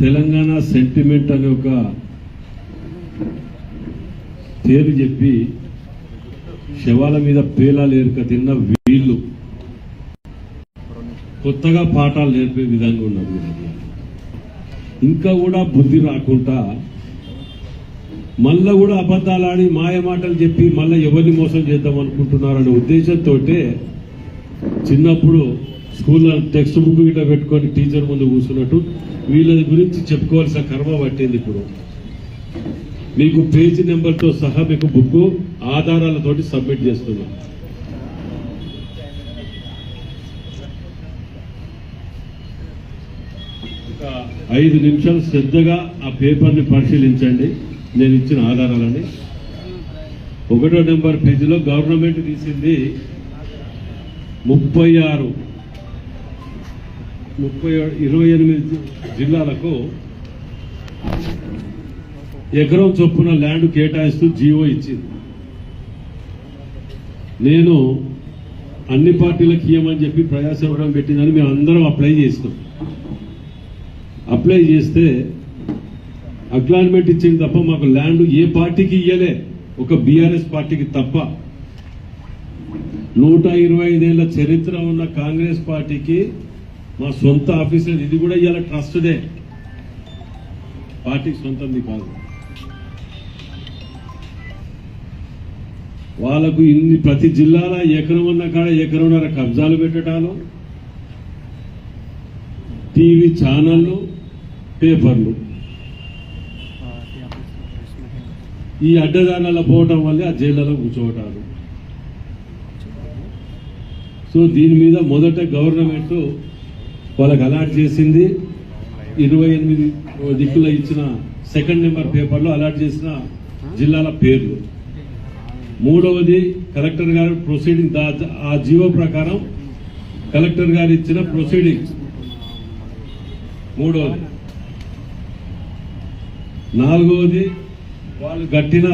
Telangana sentiment అనే ఒక పేరు చెప్పి శవాల మీద పేలాలు ఏరుక తిన్న వీళ్ళు కొత్తగా పాఠాలు నేర్పే విధంగా ఉన్నారు. ఇంకా కూడా బుద్ధి రాకుండా మళ్ళా కూడా అబద్ధాలు ఆడి మాయ మాటలు చెప్పి మళ్ళీ ఎవరిని మోసం చేద్దాం అనుకుంటున్నారనే ఉద్దేశంతో చిన్నప్పుడు స్కూల్లో టెక్స్ట్ బుక్ గిట్ట పెట్టుకొని టీచర్ ముందు కూర్చున్నట్టు వీళ్ళ గురించి చెప్పుకోవాల్సిన కర్మ పట్టింది. ఇప్పుడు మీకు పేజీ నెంబర్తో సహా మీకు బుక్ ఆధారాలతోటి సబ్మిట్ చేస్తున్నాం. ఒక 5 నిమిషాలు శ్రద్ధగా ఆ పేపర్ని పరిశీలించండి. నేను ఇచ్చిన ఆధారాలని 1వ నెంబర్ పేజీలో గవర్నమెంట్ తీసింది 28 జిల్లాలకు ఎకరం చొప్పున ల్యాండ్ కేటాయిస్తూ జీవో ఇచ్చింది. నేను అన్ని పార్టీలకు ఇవ్వమని చెప్పి ప్రజాసేవడం పెట్టిందని మేము అందరం అప్లై చేసినాం. అప్లై చేస్తే అక్లాన్మెంట్ ఇచ్చింది తప్ప మాకు ల్యాండ్ ఏ పార్టీకి ఇయ్యలే, ఒక బీఆర్ఎస్ పార్టీకి తప్ప. 125 ఏళ్ల చరిత్ర ఉన్న కాంగ్రెస్ పార్టీకి మా సొంత ఆఫీసులు, ఇది కూడా ఇవాళ ట్రస్ట్దే, పార్టీకి సొంతంది కాదు. వాళ్ళకు ఇన్ని ప్రతి జిల్లాల ఎకరం ఉన్న కాడ ఎకరంన్నర కబ్జాలు పెట్టడాలు, టీవీ ఛానళ్లు, పేపర్లు, ఈ అడ్డదానాల పోవటం వల్లే ఆ జైళ్లలో కూర్చోవటాలు. సో దీని మీద మొదట గవర్నమెంట్ వాళ్ళకి అలాట్ చేసింది 28 దిక్కుల ఇచ్చిన 2nd నెంబర్ పేపర్లో అలాట్ చేసిన జిల్లాల పేర్లు. 3వది కలెక్టర్ గారు ప్రొసీడింగ్, ఆ జీవో ప్రకారం కలెక్టర్ గారు ఇచ్చిన ప్రొసీడింగ్స్ 3వది. 4వది వాళ్ళు కట్టిన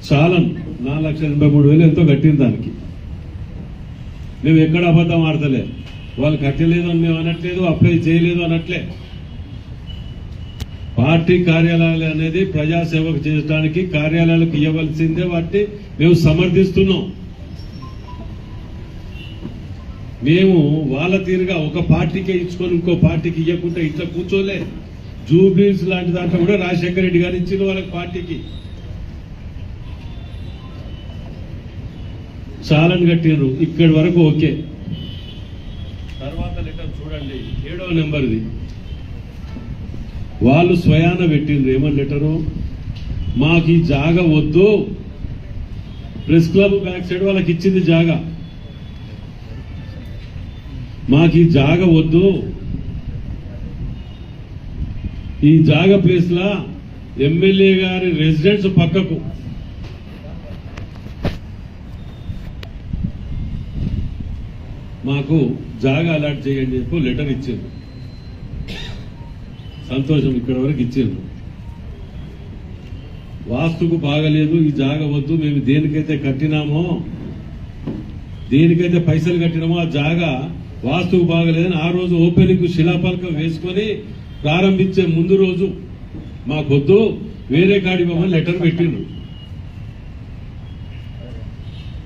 చాలన్ 4,83,000 ఎంతో కట్టిన దానికి. మేము ఎక్కడ అబద్ధం ఆడతలే, వాళ్ళు కట్టలేదు అని మేము అనట్లేదు, అప్లై చేయలేదు అనట్లే. పార్టీ కార్యాలయాలు అనేది ప్రజాసేవకు చేయడానికి కార్యాలయాలకు ఇవ్వవలసిందే, వాటిని మేము సమర్థిస్తున్నాం. మేము వాళ్ళ తీరుగా ఒక పార్టీకే ఇచ్చుకొని ఇంకో పార్టీకి ఇవ్వకుండా ఇట్లా కూర్చోలే. జూబ్లీస్ లాంటి దాంట్లో కూడా రాజశేఖర రెడ్డి గారు ఇచ్చిన వాళ్ళకి పార్టీకి చాలని కట్టినారు. ఇక్కడి వరకు ఓకే. తర్వాత లెటర్ చూడండి, 7వ నెంబర్ది వాళ్ళు స్వయాన పెట్టిండ్రు. ఏమని లెటరు? మాకు ఈ జాగా వద్దు, ప్రెస్ క్లబ్ బ్యాక్ సైడ్ వాళ్ళకి ఇచ్చింది జాగా, మాకు ఈ జాగా వద్దు, ఈ జాగా ప్లేస్ లా ఎమ్మెల్యే గారి రెసిడెన్స్ పక్కకు మాకు జాగా అలాట్ చేయండి చెప్పి లెటర్ ఇచ్చిండ్రు. సంతోషం, ఇక్కడ వరకు ఇచ్చిండ్రు. వాస్తుకు బాగలేదు, ఈ జాగా వద్దు, మేము దేనికైతే కట్టినామో, దేనికైతే పైసలు కట్టినామో ఆ జాగా వాస్తుకు బాగలేదని ఆ రోజు ఓపెనింగ్ శిలాఫలకం వేసుకొని ప్రారంభించే ముందు రోజు మాకొద్దు, వేరే కాడిపోమని లెటర్ పెట్టిండ్రు.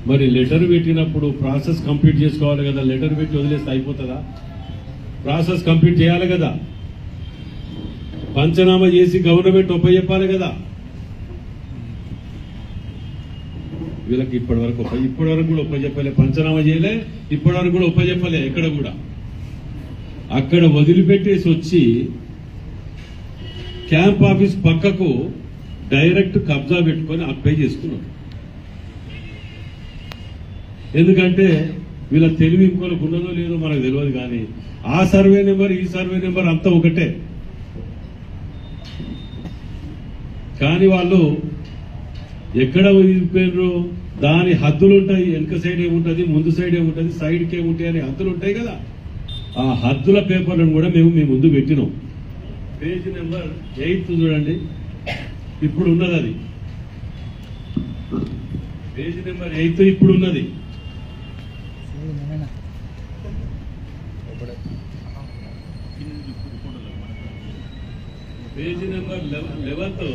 మరి లెటర్ పెట్టినప్పుడు ప్రాసెస్ కంప్లీట్ చేసుకోవాలి కదా. లెటర్ పెట్టి వదిలేస్తే అయిపోతుందా? ప్రాసెస్ కంప్లీట్ చేయాలి కదా. పంచనామా చేసి గవర్నమెంట్ ఒప్పచెప్పాలి కదా. వీళ్ళకి ఇప్పటి వరకు కూడా ఒప్పచెప్పలే, పంచనామా చేయలే, ఇప్పటి వరకు కూడా ఒప్పచెప్పలే. ఎక్కడ కూడా అక్కడ వదిలిపెట్టేసి వచ్చి క్యాంప్ ఆఫీస్ పక్కకు డైరెక్ట్ కబ్జా పెట్టుకొని అప్లై చేసుకున్నారు. ఎందుకంటే వీళ్ళ తెలివి ఇంకోలకు ఉన్నదో లేదో మనకు తెలియదు, కానీ ఆ సర్వే నెంబర్ ఈ సర్వే నెంబర్ అంతా ఒకటే. కానీ వాళ్ళు ఎక్కడ పోయినారు, దాని హద్దులు ఉంటాయి. వెనక సైడ్ ఏముంటుంది, ముందు సైడ్ ఏముంటుంది, సైడ్కి ఏముంటాయి అని హద్దులు ఉంటాయి కదా. ఆ హద్దుల పేపర్లను కూడా మేము మీ ముందు పెట్టినాం. పేజ్ నెంబర్ 8 చూడండి, ఇప్పుడు ఉన్నది అది. పేజ్ నెంబర్ 8 ఇప్పుడు ఉన్నది. పేజీ నెంబర్ 11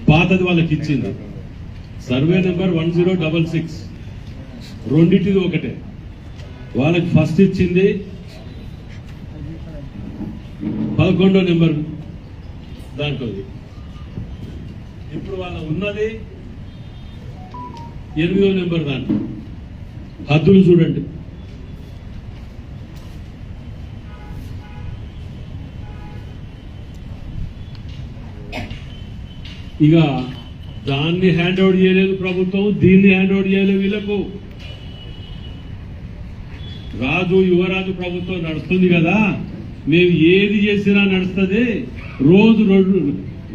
పాతది వాళ్ళకి ఇచ్చింది. సర్వే నెంబర్ 1066 రెండింటిది ఒకటే. వాళ్ళకి ఫస్ట్ ఇచ్చింది 11వ నెంబర్ దాంట్లో. ఇప్పుడు వాళ్ళ ఉన్నది 8వ నెంబర్ దాంట్లో. హద్దులు చూడండి. ఇక దాన్ని హ్యాండ్ అవుట్ చేయలేదు ప్రభుత్వం, దీన్ని హ్యాండ్ అవుట్ చేయలేదు వీళ్ళకు. రాజు యువరాజు ప్రభుత్వం నడుస్తుంది కదా, మేము ఏది చేసినా నడుస్తుంది.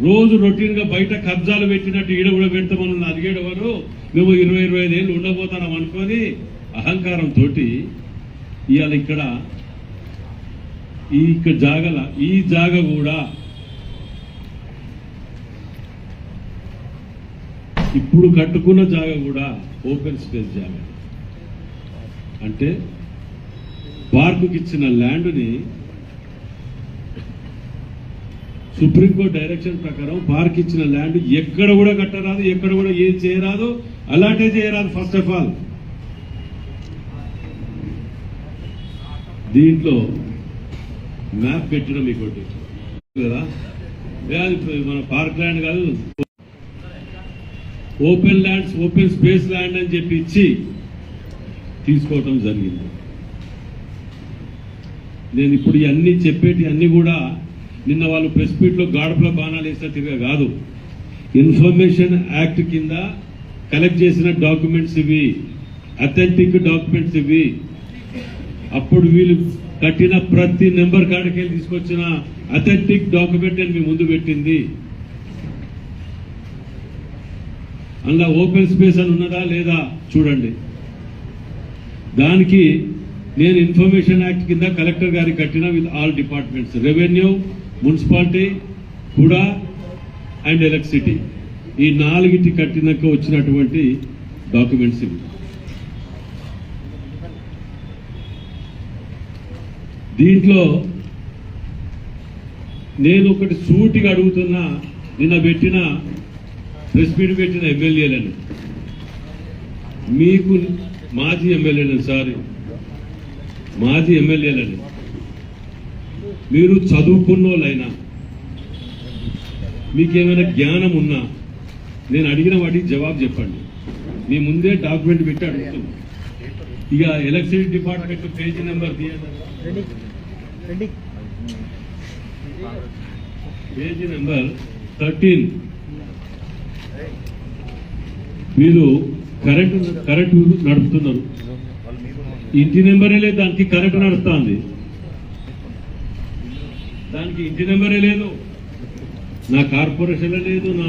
రోజు రొటీన్ గా బయట కబ్జాలు పెట్టినట్టు ఈడ కూడా పెడతామని అడిగేటవారు. మేము 20-25 ఏళ్ళు ఉండబోతాం అనుకొని అహంకారంతో ఇవాళ ఇక్కడ ఈ జాగ కూడా ఇప్పుడు కట్టుకున్న జాగ కూడా ఓపెన్ స్పేస్ జాగ. అంటే పార్కుకి ఇచ్చిన ల్యాండ్ని సుప్రీంకోర్టు డైరెక్షన్ ప్రకారం పార్క్ ఇచ్చిన ల్యాండ్ ఎక్కడ కూడా కట్టరాదు, ఎక్కడ కూడా ఏం చేయరాదు, అలాంటే చేయరాదు. ఫస్ట్ ఆఫ్ ఆల్ దీంట్లో మ్యాప్ పెట్టడం మీకు కదా, మన పార్క్ ల్యాండ్ కాదు, open lands, open space land అని చెప్పి ఇచ్చి తీసుకోవటం జరిగింది. నేను ఇప్పుడు ఇవన్నీ చెప్పేటి అన్ని కూడా నిన్న వాళ్ళు ప్రెస్ మీట్ లో గాడపల బాణాలు వేసినట్టుగా కాదు. ఇన్ఫర్మేషన్ యాక్ట్ కింద కలెక్ట్ చేసిన డాక్యుమెంట్స్ ఇవి, అథెంటిక్ డాక్యుమెంట్స్ ఇవి. అప్పుడు వీళ్ళు కట్టిన ప్రతి నెంబర్ కాడికి తీసుకొచ్చిన అథెంటిక్ డాక్యుమెంట్ నేను మీ ముందు పెట్టింది. అందులో ఓపెన్ స్పేస్ అని ఉన్నదా లేదా చూడండి. దానికి నేను ఇన్ఫర్మేషన్ యాక్ట్ కింద కలెక్టర్ గారికి కట్టిన with all departments, revenue, municipality, కూడా అండ్ ఎలక్ట్రిసిటీ, ఈ 4టి కట్టినాక వచ్చినటువంటి డాక్యుమెంట్స్ ఇవి. దీంట్లో నేను ఒకటి సూటిగా అడుగుతున్నా, నిన్న పెట్టిన ప్రెస్ మీట్ పెట్టిన ఎమ్మెల్యేలను, మీకు మాజీ ఎమ్మెల్యేలను మీరు చదువుకున్నోళ్ళైనా మీకేమైనా జ్ఞానం ఉన్నా నేను అడిగిన వాటికి జవాబు చెప్పండి. మీ ముందే డాక్యుమెంట్ పెట్టి అడుగుతున్నా. ఇక electricity department page number page number 13 వీళ్ళు కరెంటు నడుపుతున్నారు. ఇంటి నెంబరే లేదు, దానికి కరెంటు నడుస్తుంది. దానికి ఇంటి నెంబరే లేదు, నా కార్పొరేషన్లో లేదు, నా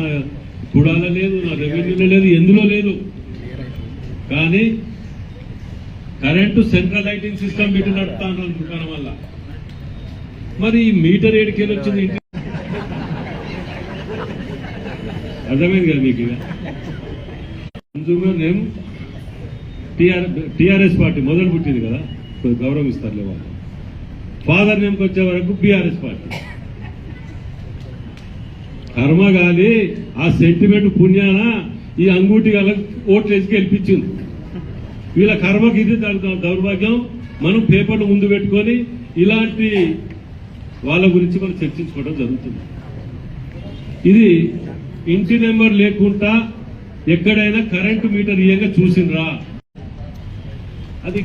కుడాల లేదు, నా రెవెన్యూలో లేదు, ఎందులో లేదు. కానీ కరెంటు సెంట్రల్ లైటింగ్ సిస్టమ్ పెట్టి నడుపుతాను అనుకుంటాను. వల్ల మరి ఈ మీటర్ ఏడికెళ్ళి వచ్చింది? అర్థమైంది కదా మీకు? కన్సూమర్ నేమ్ టీఆర్ఎస్ పార్టీ మొదలు పుట్టింది కదా, గౌరవం ఇస్తారులే వాళ్ళు. ఫాదర్ నేమ్కి వచ్చే వరకు బీఆర్ఎస్ పార్టీ. కర్మగాలి ఆ సెంటిమెంట్ పుణ్యాన ఈ అంగూటి గల ఓట్లు వేసి గెలిపించింది. వీళ్ళ కర్మకి ఇది దౌర్భాగ్యం. మనం పేపర్లు ముందు పెట్టుకొని ఇలాంటి వాళ్ళ గురించి మనం చర్చించుకోవడం జరుగుతుంది. ఇది ఇంటి నెంబర్ లేకుండా ఎక్కడైనా కరెంటు మీటర్ ఇయ్యంగా చూసిండ్రా? అది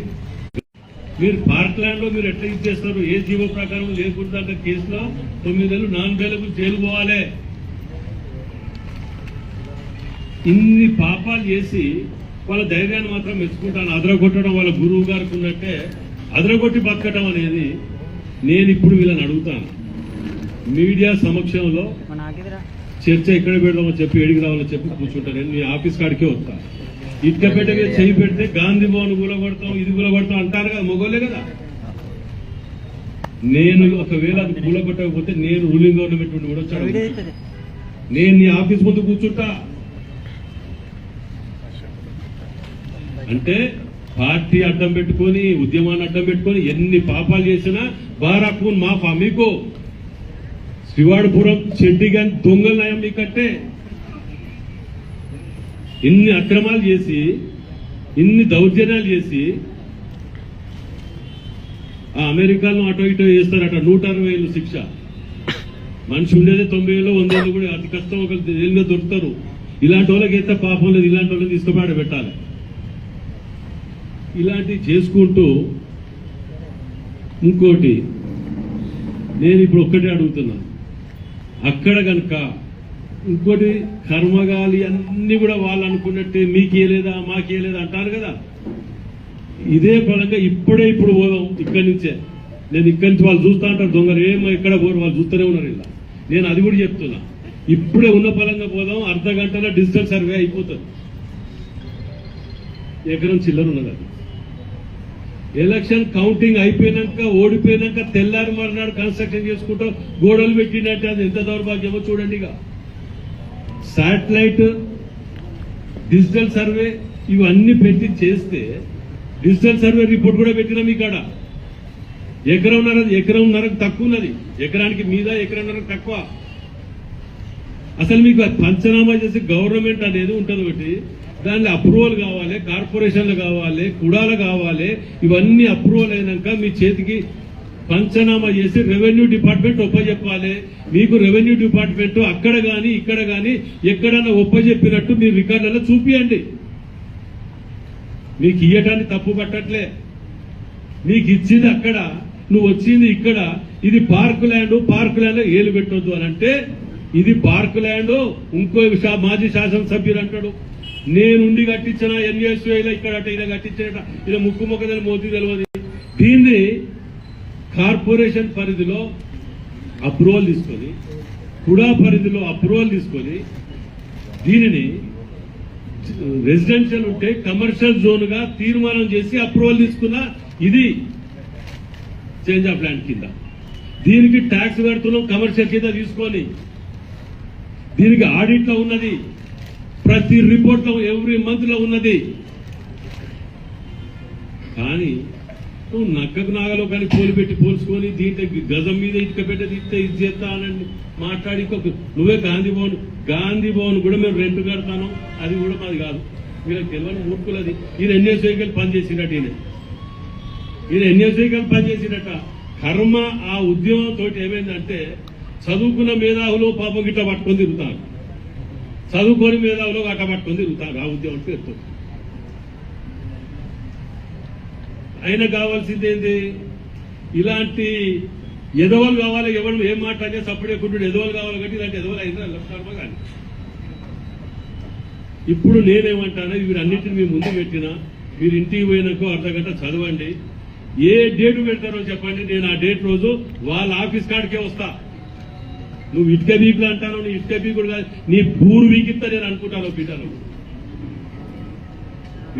మీరు పార్క్ ల్యాండ్ లో మీరు ఎట్లా ఇచ్చేస్తారు? ఏ జీవో ప్రకారం లేకుండా కేసులో 9 నెలలు నాన్ బెయిలబుల్ జైలు పోవాలి. ఇన్ని పాపాలు చేసి వాళ్ళ ధైర్యాన్ని మాత్రం మెచ్చుకుంటాను. అదరగొట్టడం వాళ్ళ గురువు గారికి ఉన్నట్టే అదరగొట్టి బతకటం అనేది నేను ఇప్పుడు వీళ్ళని అడుగుతాను. మీడియా సమక్షంలో చర్చ ఎక్కడ పెడదామో చెప్పి, ఏడికి రావాలో చెప్పి కూర్చుంటాను. నేను మీ ఆఫీస్ కాడికే వస్తా. ఇటుక పెట్టే చేయి పెడితే గాంధీ భవన్ కూలగొడతాం, ఇది కూలగొడతాం అంటారు కదా, మొగోలే కదా. నేను ఒకవేళ అది కూలగొట్టకపోతే నేను రూలింగ్ గవర్నమెంట్ కూడా వచ్చాను. నేను నీ ఆఫీస్ ముందు కూర్చుంటా. అంటే పార్టీ అడ్డం పెట్టుకొని, ఉద్యమాన్ని అడ్డం పెట్టుకొని ఎన్ని పాపాలు చేసినా బారాకూన్ మాఫా. మీకు శ్రీవాడపురం చెడ్డిగాని దొంగల నయం మీకంటే ఇన్ని అక్రమాలు చేసి ఇన్ని దౌర్జన్యాలు చేసి ఆ అమెరికాలో అటో ఇటో చేస్తారట 160,000 శిక్ష. మనిషి ఉండేదే 90,000 100,000 కూడా అతి కష్టం ఒక జైలుగా దొరుకుతారు. ఇలాంటి వాళ్ళకి అయితే పాపం లేదు, ఇలాంటి వాళ్ళని తీసుకుపోయి పెట్టాలి. ఇలాంటివి చేసుకుంటూ ఇంకోటి నేను ఇప్పుడు ఒక్కటే అడుగుతున్నాను, అక్కడ కనుక ఇంకోటి కర్మగాలి అన్ని కూడా వాళ్ళు అనుకున్నట్టే మీకేలేదా మాకేలేదా అంటారు కదా. ఇదే పరంగా ఇప్పుడు పోదాం ఇక్కడి నుంచే. నేను ఇక్కడి నుంచి వాళ్ళు చూస్తా అంటారు దొంగలు ఏమో ఎక్కడ పోరు, వాళ్ళు చూస్తూనే ఉన్నారు. ఇలా నేను అది కూడా చెప్తున్నా, ఇప్పుడే ఉన్న పరంగా పోదాం. అర్ధ గంటలో డిజిటల్ సర్వే అయిపోతుంది. ఎకరం చిల్లర ఉన్నది. అది ఎలక్షన్ కౌంటింగ్ అయిపోయినాక ఓడిపోయినాక తెల్లారి మర్నాడు కన్స్ట్రక్షన్ చేసుకుంటూ గోడలు పెట్టినట్టే అది ఎంత దౌర్భాగ్యమో చూడండి. ఇక శాటిలైట్ డిజిటల్ సర్వే ఇవన్నీ పెట్టి చేస్తే డిజిటల్ సర్వే రిపోర్ట్ కూడా పెట్టినా మీ కాడ ఎకరంన్నరకు తక్కువ ఉన్నది. ఎకరానికి మీద ఎకరంన్నరకు తక్కువ. అసలు మీకు పంచనామా చేసి గవర్నమెంట్ అనేది ఉంటుంది ఒకటి, దాన్ని అప్రూవల్ కావాలి, కార్పొరేషన్లు కావాలి, కుడాలు కావాలి. ఇవన్నీ అప్రూవల్ అయినాక మీ చేతికి పంచనామా చేసి రెవెన్యూ డిపార్ట్మెంట్ ఒప్పజెప్పాలి. మీకు రెవెన్యూ డిపార్ట్మెంట్ అక్కడ గాని ఇక్కడ గాని ఎక్కడన్నా ఒప్పజెప్పినట్టు మీ రికార్డులలో చూపియండి. మీకు ఇయ్యటాన్ని తప్పు పట్టట్లే, నీకు ఇచ్చింది అక్కడ, నువ్వు వచ్చింది ఇక్కడ. ఇది పార్క్ ల్యాండ్ ఏలు పెట్టొద్దు అని అంటే ఇది పార్క్ ల్యాండ్. ఇంకో మాజీ శాసనసభ్యులు అంటాడు నేనుండి కట్టించిన ఎన్ఎస్ఐలో ఇక్కడ ఇలా కట్టించాడట, ఇలా ముక్కు మొక్కదని మోదీ తెలియదు. దీన్ని కార్పొరేషన్ పరిధిలో అప్రూవల్ తీసుకొని, కుడా పరిధిలో అప్రూవల్ తీసుకొని, దీనిని రెసిడెన్షియల్ ఉంటే కమర్షియల్ జోన్ గా తీర్మానం చేసి అప్రూవల్ తీసుకున్న ఇది చేంజ్ ఆఫ్ ల్యాండ్ కింద. దీనికి ట్యాక్స్ కడుతున్నాం కమర్షియల్ కింద తీసుకొని. దీనికి ఆడిట్ లో ఉన్నది, ప్రతి రిపోర్ట్ లో ఎవ్రీ మంత్ లో ఉన్నది. కానీ నువ్వు నక్కకు నాగలో కానీ పోల్చుకొని దీంట్లో గజం మీద ఇటుక పెట్టి ఇస్తే ఇది చేస్తా అని మాట్లాడి నువ్వే గాంధీ భవన్ కూడా మేము రెంట్ కడతాను, అది కూడా మాది కాదు. వీళ్ళకి తెలియని మూర్ఖులది. ఈయన ఎన్ఎస్ఐకి పనిచేసినట్టు ఈయన ఎన్ఎస్ఐకి పనిచేసినట్ట. కర్మ ఆ ఉద్యమంతో ఏమైందంటే చదువుకున్న మేధావులు పాపం గిట్ట పట్టుకొని తిరుగుతారు, చదువుకొని మేధావులు గట్ట పట్టుకొని తిరుగుతారు. ఆ ఉద్యమం పేరుతో అయినా కావాల్సింది ఏంటి? ఇలాంటి ఎదవలు కావాలి. ఎవరు ఏం మాట్లాడితే సప్పుడే కుట్టుడు ఎదవలు కావాలి కాబట్టి ఇలాంటి ఎదవలు అయినా కర్మ. కానీ ఇప్పుడు నేనేమంటాను, వీరన్నింటిని మీ ముందు పెట్టినా మీరు ఇంటికి పోయినాకో అర్ధ గంట చదవండి. ఏ డేటు పెడతారో చెప్పండి, నేను ఆ డేట్ రోజు వాళ్ళ ఆఫీస్ కాడికే వస్తా. నువ్వు ఇటుక వీకులు అంటాను, నీ ఇటుక వీకుడు కాదు, నీ బూరు వీకిస్తా నేను అనుకుంటాను. బిడ్డలు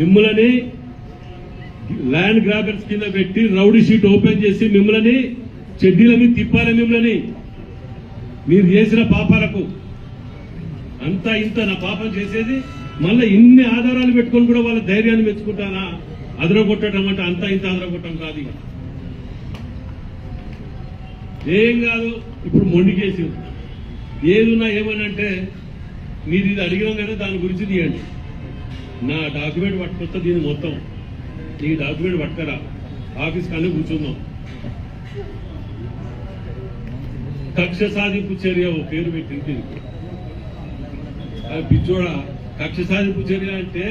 మిమ్మల్ని ల్యాండ్ గ్రాబర్స్ కింద పెట్టి రౌడీ షీట్ ఓపెన్ చేసి మిమ్మల్ని చెడ్డీల మీద తిప్పాలి. మిమ్మల్ని మీరు చేసిన పాపాలకు అంతా ఇంత నా పాపం చేసేది. మళ్ళీ ఇన్ని ఆధారాలు పెట్టుకొని కూడా వాళ్ళ ధైర్యాన్ని మెచ్చుకుంటానా? అదరగొట్టడం అంటే అంతా ఇంత అదరగొట్టడం కాదు. ఇక ఏం కాదు. ఇప్పుడు మొండికేసి ఏదున్నా ఏమనంటే మీరు ఇది అడిగినాం కదా దాని గురించి తీయండి. నా డాక్యుమెంట్ పట్టుకొస్తా, దీన్ని మొత్తం నీ డాక్యుమెంట్ పట్టుకరా, ఆఫీస్ కానీ కూర్చుందాం. కక్ష సాధింపు చర్య ఓ పేరు పెట్టింది పిచ్చోడా. కక్ష సాధింపు చర్య అంటే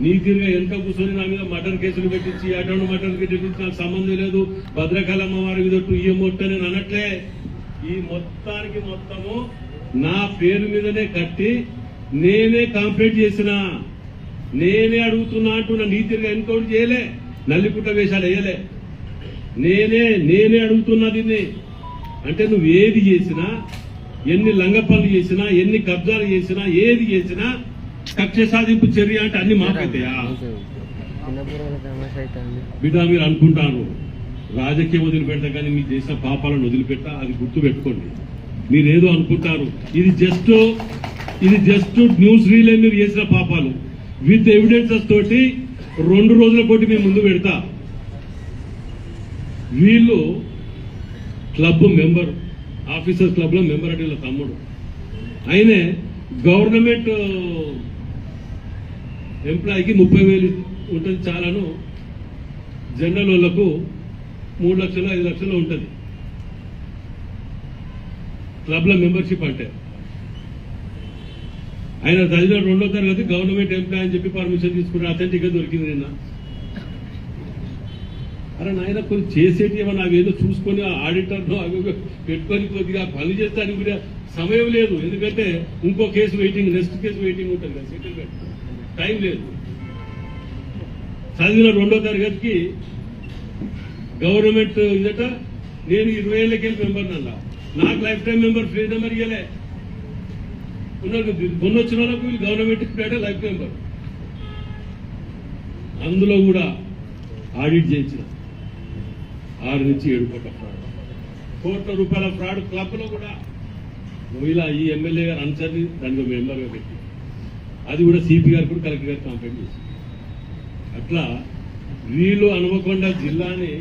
నీతిగా వెనక కూర్చొని నా మీద మర్డర్ కేసులు పెట్టించి అటువంటి మర్డర్ పెట్టించి నాకు సంబంధం లేదు, భద్రకాళమ్మ వారి మీద ఇయ్యమొట్ట నేను అనట్లే. ఈ మొత్తానికి మొత్తము నా పేరు మీదనే కట్టి నేనే కంప్లైంట్ చేసిన, నేనే అడుగుతున్నా అంటూ నా నీతిగా ఎన్కౌంటర్ చేయలే, నల్లిపుట్ట వేషాలు వేయలే. నేనే అడుగుతున్నా దీన్ని. అంటే నువ్వు ఏది చేసినా, ఎన్ని లంగ పనులు చేసినా, ఎన్ని కబ్జాలు చేసినా, ఏది చేసినా కక్ష సాధింపు చర్య అంటే అన్ని మాకైతాయా? బిడ్డ మీరు అనుకుంటాను రాజకీయం వదిలిపెడతా కానీ మీరు చేసిన పాపాలను వదిలిపెట్టా, అది గుర్తు పెట్టుకోండి. మీరేదో అనుకుంటారు, ఇది జస్ట్ న్యూస్ రీలే మీరు చేసిన పాపాలు. విత్ ఎవిడెన్సెస్ తోటి 2 రోజుల కోటి మీ ముందు పెడతా. వీళ్ళు క్లబ్ మెంబర్ ఆఫీసర్స్ క్లబ్ లో మెంబర్ అంటే వీళ్ళ తమ్ముడు. ఆయనే గవర్నమెంట్ ఎంప్లాయీకి 30,000 ఉంటుంది చాలాను, జనరల్ వాళ్ళకు 3 లక్షలు 5 లక్షలు ఉంటుంది క్లబ్ల మెంబర్షిప్ అంటే. ఆయన చదివిన 2వ తరగతి గవర్నమెంట్ ఎంప్లాయ్ అని చెప్పి పర్మిషన్ తీసుకుని అథెంటిక్గా దొరికింది నిన్న. అరే నాయన కొన్ని చేసేటి ఏమన్నా అవేదో చూసుకొని ఆడిటర్ను అవి పెట్టుకొని కొద్దిగా పని చేస్తానికి కూడా సమయం లేదు. ఎందుకంటే ఇంకో case waiting, next case waiting ఉంటుంది కదా, సెటిల్మెంట్ టైం లేదు. చదివిన 2వ తరగతికి గవర్నమెంట్ ఇదట. నేను 20 ఏళ్ళకెళ్ళి మెంబర్ నల్లా, నాకు life time member free number ఇవ్వలే. మొన్నొచ్చిన వాళ్ళకు వీళ్ళు గవర్నమెంట్ లైఫ్ మెంబర్. అందులో కూడా ఆడిట్ చేయించిన 6 నుంచి 7 కోట్ల ఫ్రాడ్, కోట్ల రూపాయల ఫ్రాడ్ క్లబ్ లో కూడా ఇలా ఈ ఎమ్మెల్యే గారు అనుసరి దానికి మెంబర్గా పెట్టి, అది కూడా సిపి గారు కూడా కలెక్టర్ గారు కంప్లైంట్ చేసి, అట్లా వీళ్ళు హనుమకొండ జిల్లాని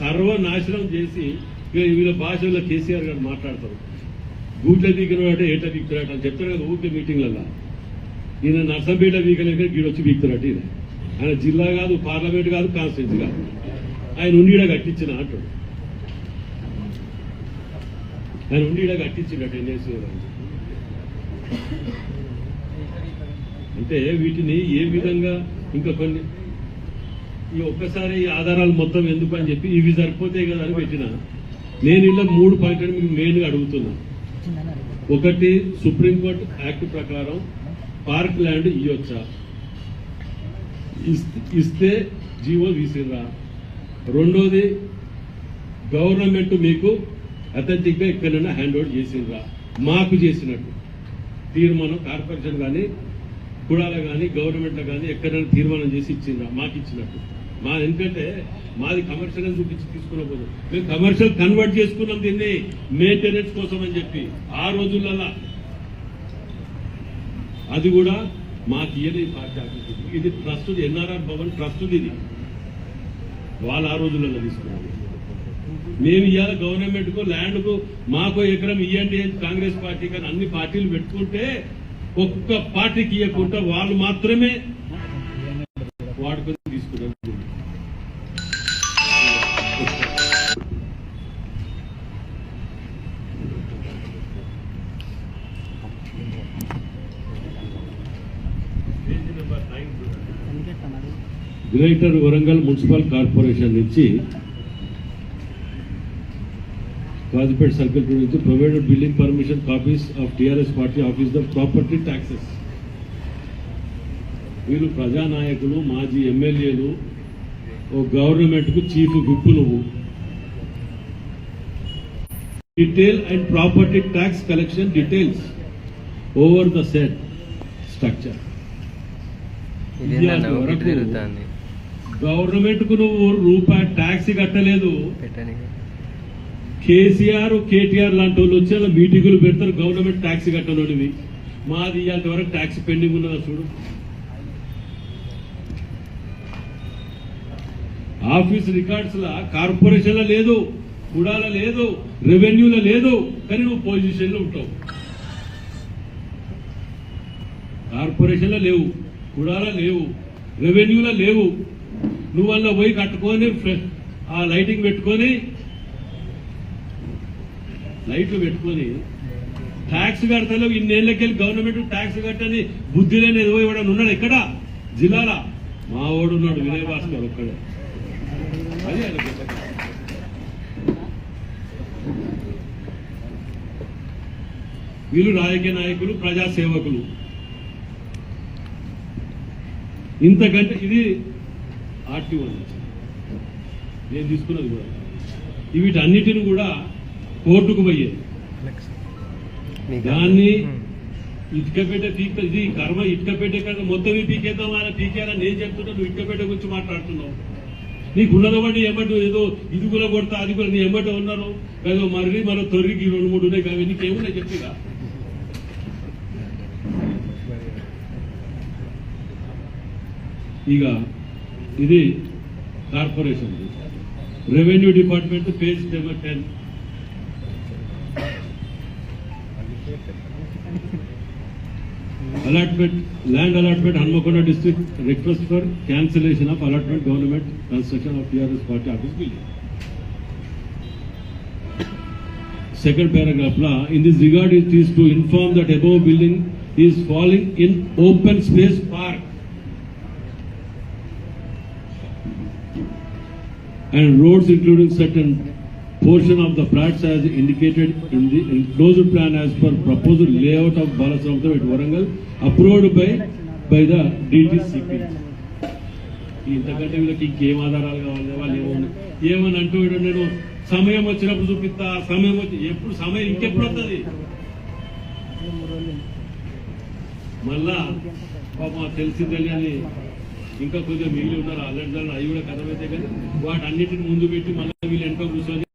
సర్వనాశనం చేసి వీళ్ళ భాషలో కేసీఆర్ గారు మాట్లాడతారు. గూట్ల వీకినట్టే ఏట వీక్తురాట అని చెప్తారు కదా ఊరికే మీటింగ్లలో. ఈయన నర్సంపేట వీకలేదు, గీడొచ్చి వీక్తురాట. ఈయన ఆయన జిల్లా కాదు, పార్లమెంట్ కాదు, కాన్స్టిట్యూన్సీ కాదు, ఆయన ఉండిడ కట్టించిన అంటాడు. ఆయన ఉండిడ కట్టించినట్టు ఎన్ఎస్సీ అంటే వీటిని ఏ విధంగా ఇంకా కొన్ని ఈ ఒక్కసారి ఈ ఆధారాలు మొత్తం ఎందుకు అని చెప్పి ఇవి సరిపోతాయి కదా అని పెట్టిన. నేను ఇలా 3 పాయింట్లు మీకు మెయిన్గా అడుగుతున్నా. ఒకటి, సుప్రీంకోర్టు యాక్ట్ ప్రకారం పార్క్ ల్యాండ్ ఇవ్వచ్చా, ఇస్తే జీవో తీసిర్రా. రెండోది, గవర్నమెంట్ మీకు అథెంటిక్ గా ఎక్కడైనా హ్యాండ్ ఓవర్ చేసిండ్రా, మాకు చేసినట్టు తీర్మానం కార్పొరేషన్ కానీ కుడాల కానీ గవర్నమెంట్ కానీ ఎక్కడైనా తీర్మానం చేసి ఇచ్చిండ్రా, మాకు ఇచ్చినట్టు. ఎందుకంటే మాది కమర్షియల్ అని చూపించి తీసుకున్నప్పుడు మేము కమర్షియల్ కన్వర్ట్ చేసుకున్నాం దీన్ని మెయింటెనెన్స్ కోసం అని చెప్పి ఆ రోజులలో. అది కూడా మాకు ఇయ్యలేదు పార్టీ ఆఫీస్. ఇది ట్రస్ట్, ఎన్ఆర్ఆర్ భవన్ ట్రస్ట్, ఇది వాళ్ళు ఆ రోజులలో తీసుకున్నారు. మేము ఇవాళ గవర్నమెంట్ కు ల్యాండ్ కు మాకు ఎకరం ఇవ్వండి అని కాంగ్రెస్ పార్టీ కానీ అన్ని పార్టీలు పెట్టుకుంటే ఒక్క పార్టీకి ఇవ్వకుండా వాళ్ళు మాత్రమే వాడుకొని తీసుకున్నారు. గ్రేటర్ వరంగల్ మున్సిపల్ కార్పొరేషన్ నుంచి కాజీపేట సర్కిల్ నుంచి provided building permission copies of TRS party office the property taxes. వీళ్ళు ప్రజానాయకులు, మాజీ ఎమ్మెల్యేలు, ఓ గవర్నమెంట్ కు చీఫ్ విప్. నువ్వు detail and property tax collection details over the set structure. Government కు నువ్వు రూపాయి ట్యాక్స్ కట్టలేదు. కేసీఆర్, కేటీఆర్ లాంటి వాళ్ళు వచ్చి అలా మీటింగులు పెడతారు, గవర్నమెంట్ ట్యాక్స్ కట్టనోడివి. మాది ఇవాళ వరకు ట్యాక్స్ పెండింగ్ ఉన్నదా చూడు. ఆఫీస్ రికార్డ్స్ లా కార్పొరేషన్ లో లేదు, కుడాల లేదు, రెవెన్యూలో లేదు, కానీ నువ్వు పొజిషన్ లో ఉంటావు. కార్పొరేషన్ లో లేవు, కుడాల లేవు, రెవెన్యూలో లేవు. నువ్వు అలా పోయి కట్టుకొని ఆ లైటింగ్ పెట్టుకొని లైట్లు పెట్టుకొని ట్యాక్స్ కడతలేవు. ఇన్నేళ్లకెళ్ళి గవర్నమెంట్ ట్యాక్స్ కట్టని బుద్ధి లేని ఏదో ఇవ్వడం ఉన్నాడు ఎక్కడ జిల్లాలో. మా వాడు ఉన్నాడు వినయ్ భాస్కర్ ఒక్కడే. అదే వీళ్ళు రాజకీయ నాయకులు, ప్రజాసేవకులు. ఇంతకంటే ఇది ఆర్టీఓ నేను తీసుకున్నది కూడా. వీటన్నిటిని కూడా కోర్టుకు పోయేది. దాన్ని ఇటుకపేట ఇది కర్మ. ఇటుకపేట కన్నా మొత్తం పీకేద్దాం అని పీకేయాలని నేను చెప్తున్నా, నువ్వు ఇటుకపేట గురించి మాట్లాడుతున్నావు. నీకు ఉన్నదవ్వండి ఎమ్మటి ఏదో ఇది కూడా కొడతా అది కూడా నీ ఎమ్మటి ఉన్నారు ఏదో మర్రి మరో తొర్రికి 2-3 ఉన్నాయి కానీ నీకేమున్నాయి చెప్పిగా. ఇక ఇది corporation revenue department page number 10. Allotment, land allotment, Hanmakonda district request for cancellation of allotment government construction of TRS party office building. Second paragraph la, in this regard it is to inform that above building is falling in open space park and roads including certain portion of the flats as indicated in the enclosed plan as per proposed layout of Balasamudram at Warangal approved by the DTCP. ఇంతకంటే వీళ్ళకి ఇంకేం ఆధారాలు కావాలి, వాళ్ళు ఏమని అంటూ నేను సమయం వచ్చినప్పుడు చూపిస్తా, సమయం వచ్చి ఎప్పుడు సమయం ఇంకెప్పుడు వస్తుంది మళ్ళా పాప తెలిసిందే అని ఇంకా కొద్దిగా మిగిలి ఉన్నారు ఆల్రెడీ అవి కూడా కథమైతే కానీ వాటన్నిటిని ముందు పెట్టి మళ్ళీ వీళ్ళు వెనక కూర్చొని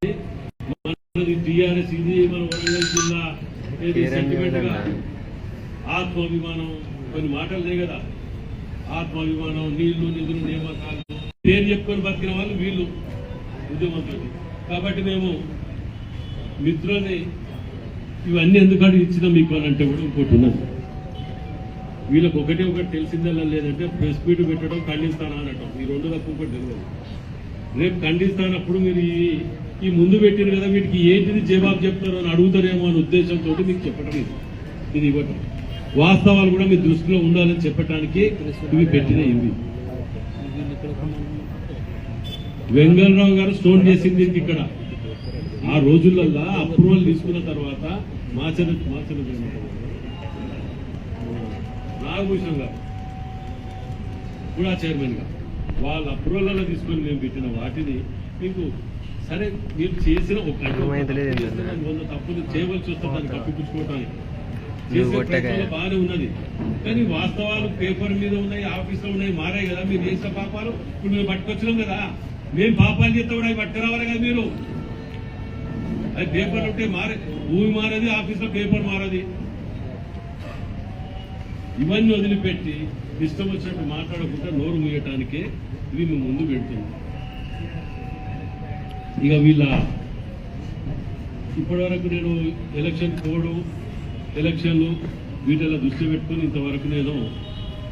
టీఆర్ఎస్ ఇది మన వరంగల్ జిల్లా సెంటిమెంట్ గా ఆత్మాభిమానం కొన్ని మాటలే కదా, ఆత్మాభిమానం, నీళ్లు నిధులు నియామకాలు పేరు చెప్పుకొని బతికిన వాళ్ళు వీళ్ళు ఉద్యమంతో. కాబట్టి మేము మిత్రులని ఇవన్నీ ఎందుకంటే ఇచ్చినా మీకు అని అంటే కూడా ఇంకోటి ఉన్నది, వీళ్ళకి ఒకటి తెలిసిందల్లా లేదంటే ప్రెస్ మీట్ పెట్టడం ఖండిస్తానా అనటం, ఈ రెండు తప్ప ఇంకోటి తెలియదు. రేపు ఖండిస్తానప్పుడు మీరు ఈ ముందు పెట్టిన కదా వీటికి ఏంటిది జవాబు చెప్తారో అని అడుగుతారేమో అనే ఉద్దేశంతో మీకు చెప్పడం ఇది ఇవ్వటం, వాస్తవాలు కూడా మీ దృష్టిలో ఉండాలని చెప్పడానికి ఇవి పెట్టిన ఇవి. వెంగళరావు గారు స్టోన్ చేసింది ఇక్కడ ఆ రోజులల్లా అప్రూవల్ తీసుకున్న తర్వాత నాగభూషణ్ గారు కూడా చైర్మన్ గా వాళ్ళ అప్రూవల్ తీసుకొని మేము పెట్టిన వాటిని మీకు సరే మీరు చేసిన ఒక తప్పులు చేయవలసి వస్తుంది దాన్ని కప్పిపుచ్చుకోవటానికి బాగానే ఉన్నది, కానీ వాస్తవాలు పేపర్ మీద ఉన్నాయి, ఆఫీస్లో ఉన్నాయి, మారాయి కదా. మీరు చేసిన పాపాలు ఇప్పుడు మేము పట్టుకొచ్చినాం కదా, మేము పాపాలు చేస్తే కూడా అవి పట్టుకురావాలి కదా. మీరు అది పేపర్ ఉంటే భూమి మారది, ఆఫీస్లో పేపర్ మారది. ఇవన్నీ వదిలిపెట్టి ఇష్టం వచ్చినట్టు మాట్లాడకుండా నోరు మూయటానికే ఇవి మేము ముందు పెడుతున్నాం. ఇక వీళ్ళ ఇప్పటి వరకు నేను ఎలక్షన్ కోడ్, ఎలక్షన్లు వీటిలో దృష్టి పెట్టుకుని ఇంతవరకు నేను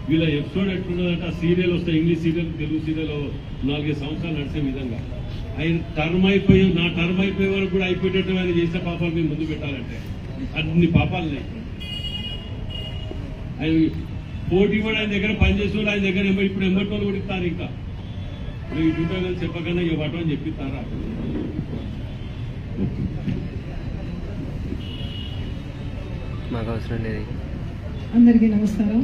వీళ్ళ ఎపిసోడ్ ఎట్లున్నదంటే ఆ సీరియల్ వస్తాయి, ఇంగ్లీష్ సీరియల్, తెలుగు సీరియల్ 4-5 సంవత్సరాలు నడిచే విధంగా ఆయన టర్మ్ అయిపోయి నా టర్మ్ అయిపోయే వరకు కూడా అయిపోయేటట్టు ఆయన చేసే పాపాలు మేము ముందు పెట్టాలంటే అన్ని పాపాలు లేవు. ఆయన పోటీ కూడా ఆయన దగ్గర పనిచేసే ఆయన దగ్గర ఇప్పుడు ఎంబటోళ్ళు కూడా ఇస్తారు. ఇంకా ఈ డ్యూటీ చెప్పకన్నా ఇవ్వటం అని చెప్పిస్తారా? మాకు అవసరం లేదు. అందరికీ నమస్కారం.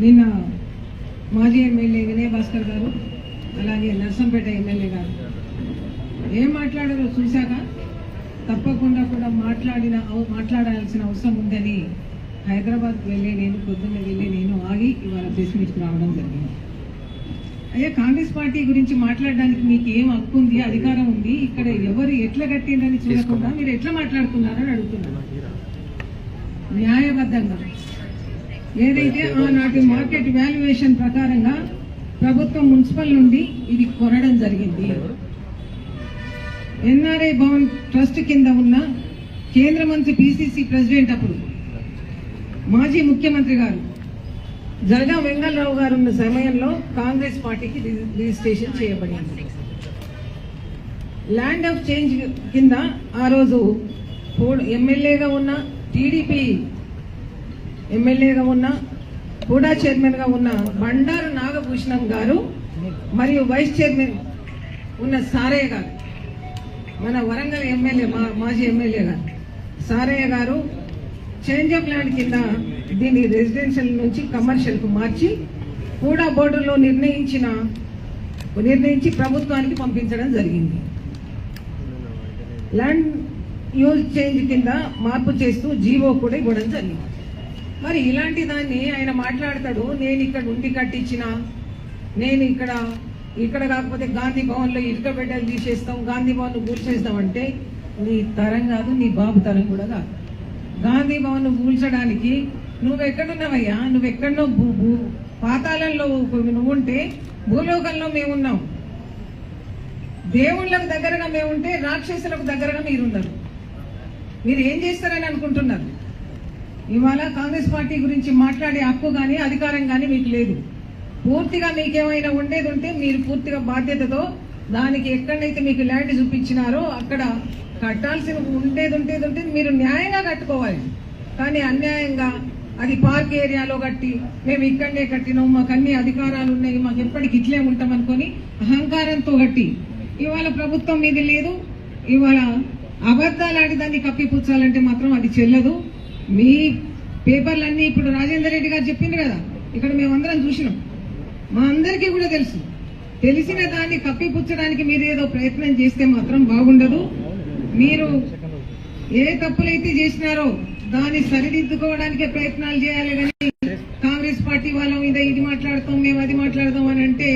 నిన్న మాజీ ఎమ్మెల్యే వినయ్ భాస్కర్ గారు అలాగే నర్సంపేట ఎమ్మెల్యే గారు ఏం మాట్లాడారో చూశాక తప్పకుండా కూడా మాట్లాడాల్సిన అవసరం ఉందని హైదరాబాద్ పొద్దున్న వెళ్ళి నేను ఆగి ఇవాళ ప్రెస్ మీట్కి రావడం జరిగింది. అయ్యా, కాంగ్రెస్ పార్టీ గురించి మాట్లాడడానికి మీకు ఏం హక్కు ఉంది, అధికారం ఉంది? ఇక్కడ ఎవరు ఎట్లా కట్టిందని చూడకుండా మీరు ఎట్లా మాట్లాడుతున్నారని అడుగుతున్నారు. న్యాయబద్ధంగా ఏదైతే ఆనాటి మార్కెట్ వాల్యుయేషన్ ప్రకారంగా ప్రభుత్వం మున్సిపల్ నుండి ఇది కొనడం జరిగింది. ఎన్ఆర్ఐ భవన్ ట్రస్ట్ కింద ఉన్న కేంద్ర మంత్రి పిసిసి ప్రెసిడెంట్ అప్పుడు మాజీ ముఖ్యమంత్రి గారు జలగా వెంగళరావు గారు ఉన్న సమయంలో కాంగ్రెస్ పార్టీకి రిజిస్ట్రేషన్ చేయబడింది. ల్యాండ్ ఆఫ్ చేంజ్ కింద ఆ రోజు ఎమ్మెల్యేగా ఉన్న టీడీపీ ఎమ్మెల్యేగా ఉన్న కూడా చైర్మన్ గా ఉన్న బండారు నాగభూషణం గారు మరియు వైస్ చైర్మన్ ఉన్న సారయ్య గారు, మన వరంగల్ ఎమ్మెల్యే మాజీ ఎమ్మెల్యే గారు సారయ్య గారు చేంజ్ ఆఫ్ ల్యాండ్ కింద దీన్ని రెసిడెన్షియల్ నుంచి కమర్షియల్ కు మార్చి కూడా బోర్డులో నిర్ణయించి ప్రభుత్వానికి పంపించడం జరిగింది. ల్యాండ్ యూజ్ చేంజ్ కింద మార్పు చేస్తూ జీవో కూడా ఇవ్వడం జరిగింది. మరి ఇలాంటి దాన్ని ఆయన మాట్లాడతాడు, నేను ఇక్కడ ఉండి కట్టించిన, నేను ఇక్కడ కాకపోతే గాంధీ భవన్లో ఇటుక బిడ్డలు తీసేస్తాం, గాంధీ భవన్ కూల్చేస్తాం అంటే నీ తరం కాదు, నీ బాబు తరం కూడా కాదు. గాంధీ భవన్ కూల్చడానికి నువ్వెక్కడున్నావయ్యా? నువ్వెక్కడో పాతాళంలో నువ్వుంటే భూలోకంలో మేమున్నాం. దేవుళ్ళకు దగ్గరగా మేముంటే రాక్షసులకు దగ్గరగా మీరున్నారు. మీరు ఏం చేస్తారని అనుకుంటున్నారు? ఇవాళ కాంగ్రెస్ పార్టీ గురించి మాట్లాడే హక్కు కానీ అధికారం కానీ మీకు లేదు. పూర్తిగా మీకేమైనా ఉండేది ఉంటే మీరు పూర్తిగా బాధ్యతతో దానికి ఎక్కడైతే మీకు ల్యాండ్ చూపించినారో అక్కడ కట్టాల్సిన ఉండేది ఉంటే మీరు న్యాయంగా కట్టుకోవాలి. కానీ అన్యాయంగా అది పార్క్ ఏరియాలో కట్టి మేము ఇక్కడనే కట్టినాం, మాకు అన్ని అధికారాలు ఉన్నాయి, మాకు ఎప్పటికి ఇట్లే ఉంటాం అనుకొని అహంకారంతో కట్టి ఇవాళ ప్రభుత్వం మీద లేదు. ఇవాళ అబద్ధాలు ఆడి దాన్ని కప్పిపుచ్చాలంటే మాత్రం అది చెల్లదు. మీ పేపర్లన్నీ ఇప్పుడు రాజేందర్ రెడ్డి గారు చెప్పింది కదా, ఇక్కడ మేమందరం చూసినాం, మా అందరికీ కూడా తెలుసు. తెలిసిన దాన్ని కప్పిపుచ్చడానికి మీరు ఏదో ప్రయత్నం చేస్తే మాత్రం బాగుండదు. మీరు ఏ తప్పులైతే చేసినారో దాన్ని సరిదిద్దుకోవడానికే ప్రయత్నాలు చేయాలి. కానీ కాంగ్రెస్ పార్టీ వాళ్ళ మీద ఇది మాట్లాడతాం, మేము అది మాట్లాడతాం అని అంటే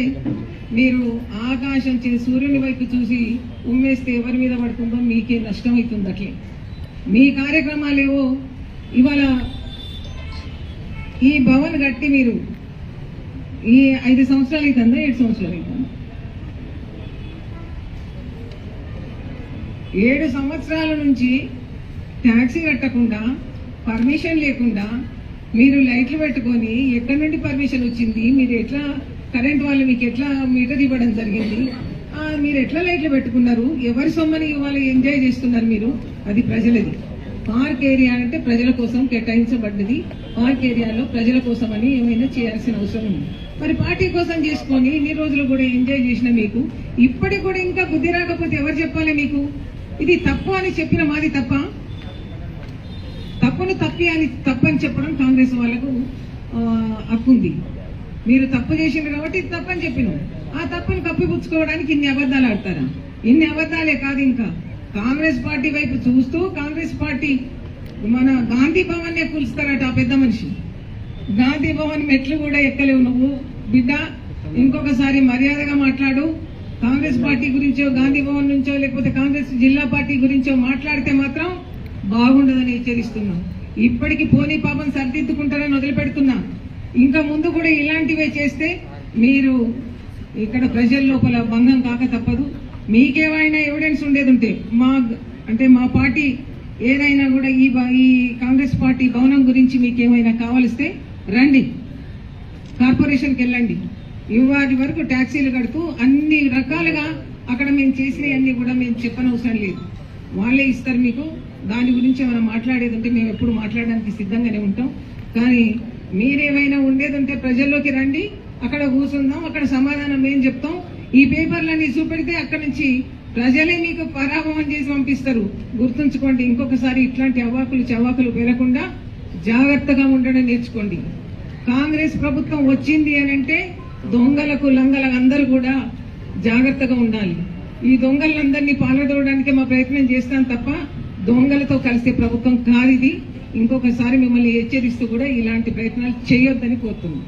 మీరు ఆకాశం సూర్యుని వైపు చూసి ఉమ్మేస్తే ఎవరి మీద పడుతుందో మీకే నష్టం అవుతుంది. అట్లే మీ కార్యక్రమాలేవో ఇవాళ ఈ భవన్ కట్టి మీరు ఈ 5 సంవత్సరాలు అవుతుందా 7 సంవత్సరాలు అవుతుందా? 7 సంవత్సరాల నుంచి ట్యాక్సీ కట్టకుండా పర్మిషన్ లేకుండా మీరు లైట్లు పెట్టుకొని ఎక్కడి నుండి పర్మిషన్ వచ్చింది? మీరు ఎట్లా కరెంట్ వాళ్ళు మీకు ఎట్లా మీటర్ ఇవ్వడం జరిగింది? మీరు ఎట్లా లైట్లు పెట్టుకున్నారు? ఎవరి సొమ్మని ఇవాళ ఎంజాయ్ చేస్తున్నారు మీరు? అది ప్రజలది. పార్క్ ఏరియా అంటే ప్రజల కోసం కేటాయించబడ్డది. పార్క్ ఏరియాలో ప్రజల కోసం అని ఏమైనా చేయాల్సిన అవసరం ఉంది. మరి పార్టీ కోసం చేసుకొని ఇన్ని రోజులు కూడా ఎంజాయ్ చేసిన మీకు ఇప్పటికి కూడా ఇంకా బుద్ధి రాకపోతే ఎవరు చెప్పాలి మీకు? ఇది తప్పు అని చెప్పిన మాది తప్ప? తప్పును తప్పని చెప్పడం కాంగ్రెస్ వాళ్ళకు హక్కు ఉంది. మీరు తప్పు చేసిండ్రు కాబట్టి ఇది తప్పని చెప్పినాం. ఆ తప్పును కప్పిపుచ్చుకోవడానికి ఇన్ని అబద్ధాలు ఆడతారా? ఇన్ని అబద్ధాలే కాదు, ఇంకా కాంగ్రెస్ పార్టీ వైపు చూస్తూ కాంగ్రెస్ పార్టీ మన గాంధీ భవన్ నే కూల్స్తారట. ఆ పెద్ద మనిషి గాంధీ భవన్ మెట్లు కూడా ఎక్కలేవు నువ్వు బిడ్డ. ఇంకొకసారి మర్యాదగా మాట్లాడు. కాంగ్రెస్ పార్టీ గురించో గాంధీ భవన్ నుంచో లేకపోతే కాంగ్రెస్ జిల్లా పార్టీ గురించో మాట్లాడితే మాత్రం బాగుండదని హెచ్చరిస్తున్నాం. ఇప్పటికి పోనీ పాపం సరిదిద్దుకుంటారని వదిలిపెడుతున్నా. ఇంకా ముందు కూడా ఇలాంటివే చేస్తే మీరు ఇక్కడ ప్రజల లోపల భంగం కాక తప్పదు. మీకేమైనా ఎవిడెన్స్ ఉండేది ఉంటే మా పార్టీ ఏదైనా కూడా ఈ కాంగ్రెస్ పార్టీ భవనం గురించి మీకేమైనా కావలిస్తే రండి, కార్పొరేషన్కి వెళ్ళండి. ఇవాటి వరకు ట్యాక్సీలు కడుతూ అన్ని రకాలుగా అక్కడ మేము చేసినవన్నీ కూడా మేము చెప్పనవసరం లేదు, వాళ్ళే ఇస్తారు మీకు. దాని గురించి ఏమైనా మాట్లాడేది ఉంటే మేము ఎప్పుడు మాట్లాడడానికి సిద్ధంగానే ఉంటాం. కానీ మీరేమైనా ఉండేది ఉంటే ప్రజల్లోకి రండి, అక్కడ కూర్చుందాం, అక్కడ సమాధానం ఏం చెప్తాం. ఈ పేపర్లన్నీ చూపెడితే అక్కడి నుంచి ప్రజలే మీకు పరాభవం చేసి పంపిస్తారు. గుర్తుంచుకోండి. ఇంకొకసారి ఇట్లాంటి అవాకులు చవాకులు పెరగకుండా జాగ్రత్తగా ఉండడం నేర్చుకోండి. కాంగ్రెస్ ప్రభుత్వం వచ్చింది అని అంటే దొంగలకు లంగలకు అందరూ కూడా జాగ్రత్తగా ఉండాలి. ఈ దొంగలందరినీ పాల్గొనడానికే మా ప్రయత్నం చేస్తాం తప్ప దొంగలతో కలిసే ప్రభుత్వం కాదు ఇది. ఇంకొకసారి మిమ్మల్ని హెచ్చరిస్తూ కూడా ఇలాంటి ప్రయత్నాలు చేయొద్దని కోరుతున్నాం.